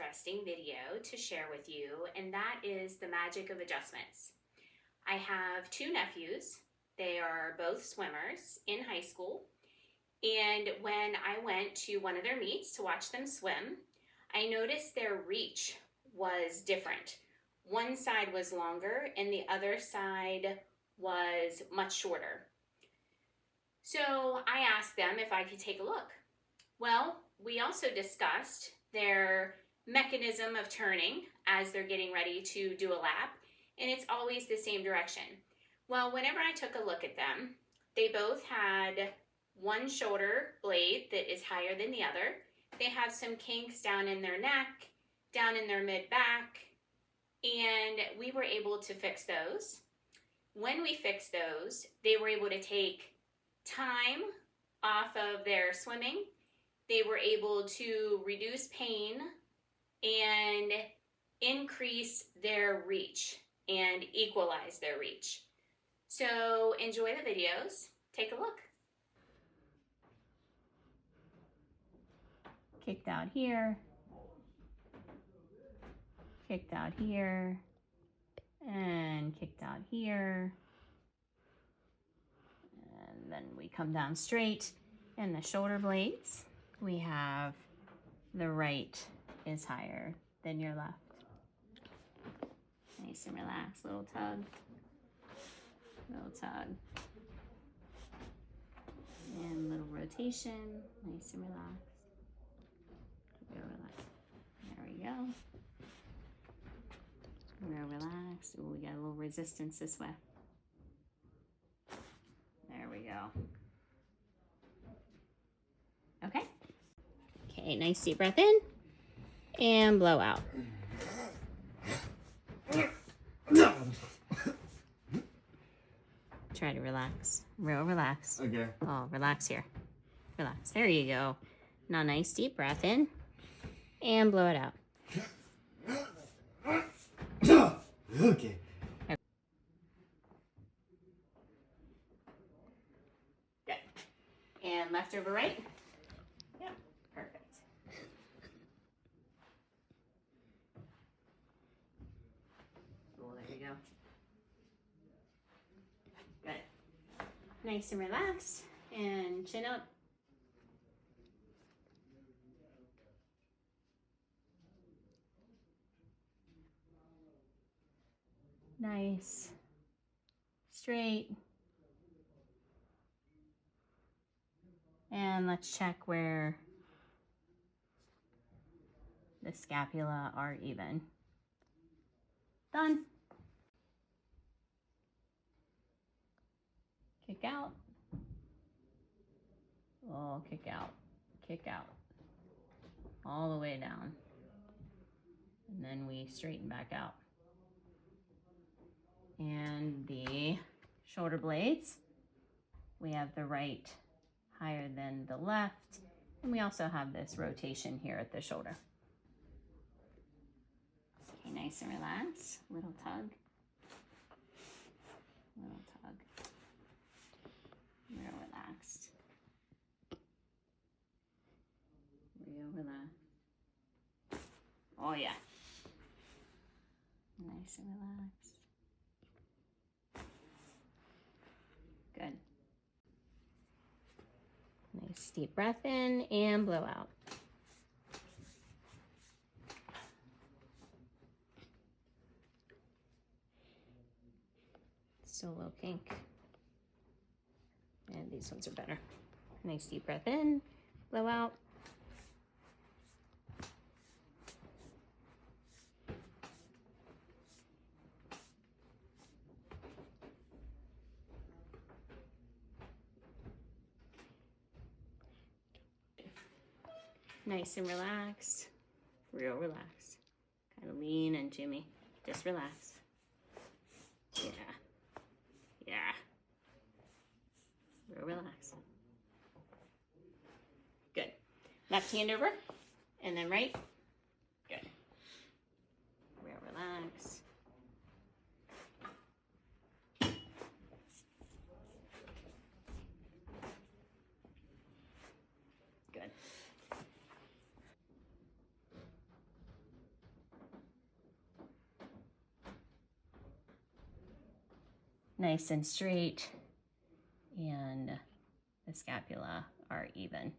interesting video to share with you, and that is the magic of adjustments. I have two nephews. They are both swimmers in high school, and when I went to one of their meets to watch them swim, I noticed their reach was different. One side was longer and the other side was much shorter. So I asked them if I could take a look. Well, we also discussed their mechanism of turning as they're getting ready to do a lap, and it's always the same direction. Well, whenever I took a look at them, they both had one shoulder blade that is higher than the other. They have some kinks down in their neck, down in their mid-back, and we were able to fix those. When we fixed those, they were able to take time off of their swimming. They were able to reduce pain and increase their reach and equalize their reach. So enjoy the videos. Take a look. Kicked out here, kicked out here, and kicked out here. And then we come down straight. And the shoulder blades, we have the right is higher than your left. Nice and relaxed, little tug, little tug. And little rotation, nice and relaxed. Relax. There we go. Real relaxed. Ooh, we got a little resistance this way. There we go. Okay. Okay, nice deep breath in and blow out. Try to relax. Real relax. Okay. Oh, relax here. Relax. There you go. Now, nice deep breath in and blow it out. Okay. Good. And left over right. Yep. Perfect. Oh, there you go. Good. Nice and relaxed. And chin up. Nice. Straight. And let's check where the scapula are even. Done. Kick out. Oh, kick out. Kick out. All the way down. And then we straighten back out. And the shoulder blades, we have the right higher than the left, and we also have this rotation here at the shoulder. Okay, nice and relaxed. Little tug. Little tug. Real relaxed. Real relaxed. Oh yeah. Nice and relaxed. Good. Nice deep breath in and blow out. Still a little kink. And these ones are better. Nice deep breath in, blow out. Nice and relaxed, real relaxed. Kind of lean and Jimmy, just relax. Yeah, yeah. Real relaxed. Good. Left hand over, and then right. Good. Real relaxed. Good. nice and straight, and the scapula are even.